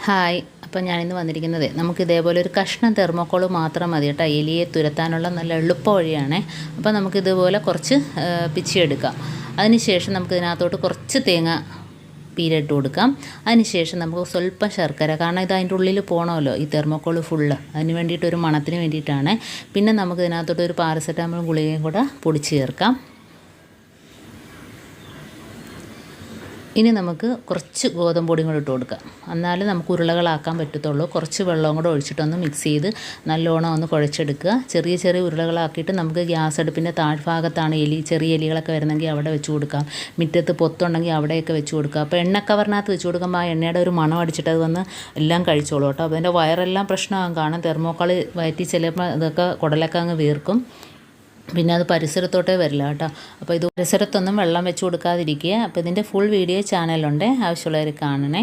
Hi. അപ്പോൾ ഞാനിന്ന് വന്നിരിക്കുന്നത് നമുക്ക് ഇതേപോലെ ഒരു കഷ്ണം തെർമോക്കോൾ മാത്രം മതി കേട്ടോ. എലിയെ തുരത്താനുള്ള നല്ല എളുപ്പ വഴിയാണേ. അപ്പോൾ നമുക്കിതുപോലെ കുറച്ച് പിച്ചിയെടുക്കാം. അതിനുശേഷം നമുക്ക് ഇതിനകത്തോട്ട് കുറച്ച് തേങ്ങ പീരിട്ട് കൊടുക്കാം. അതിനുശേഷം നമുക്ക് സ്വല്പം ശർക്കര, കാരണം ഇത് അതിൻ്റെ ഉള്ളിൽ പോകണമല്ലോ ഈ തെർമോക്കോൾ ഫുള്ള്, അതിന് വേണ്ടിയിട്ട് ഒരു മണത്തിന് വേണ്ടിയിട്ടാണ്. പിന്നെ നമുക്ക് ഇതിനകത്തോട്ട് ഒരു പാരസെറ്റാമോൾ ഗുളികയും കൂടെ പൊടിച്ച് ചേർക്കാം. ഇനി നമുക്ക് കുറച്ച് ഗോതമ്പ് പൊടിയും കൂടെ ഇട്ട് കൊടുക്കാം. എന്നാലും നമുക്ക് ഉരുളകളാക്കാൻ പറ്റത്തുള്ളൂ. കുറച്ച് വെള്ളവും കൂടെ ഒഴിച്ചിട്ടൊന്ന് മിക്സ് ചെയ്ത് നല്ലോണം ഒന്ന് കുഴച്ചെടുക്കുക. ചെറിയ ചെറിയ ഉരുളകളാക്കിയിട്ട് നമുക്ക് ഗ്യാസ് അടുപ്പിൻ്റെ താഴ്ഭാഗത്താണ് ചെറിയ എലികളൊക്കെ വരുന്നെങ്കിൽ അവിടെ വെച്ച് കൊടുക്കാം. മുറ്റത്ത് പൊത്തുണ്ടെങ്കിൽ അവിടെയൊക്കെ വെച്ച് കൊടുക്കുക. അപ്പോൾ എണ്ണക്കവറിനകത്ത് വെച്ച് കൊടുക്കുമ്പോൾ ആ എണ്ണയുടെ ഒരു മണം അടിച്ചിട്ട് അത് വന്ന് എല്ലാം കഴിച്ചോളൂ കേട്ടോ. അപ്പോൾ അതിൻ്റെ വയറെല്ലാം പ്രശ്നമാകും. കാരണം തെർമോക്കോൾ വയറ്റി ചിലപ്പോൾ ഇതൊക്കെ കുടലൊക്കെ അങ്ങ് വീർക്കും. പിന്നെ അത് പരിസരത്തോട്ടേ വരില്ല കേട്ടോ. അപ്പോൾ ഇത് പരിസരത്തൊന്നും വെള്ളം വെച്ച് കൊടുക്കാതിരിക്കുക. അപ്പോൾ ഇതിൻ്റെ ഫുൾ വീഡിയോ ചാനലുണ്ട്, ആവശ്യമുള്ളവർ കാണണേ.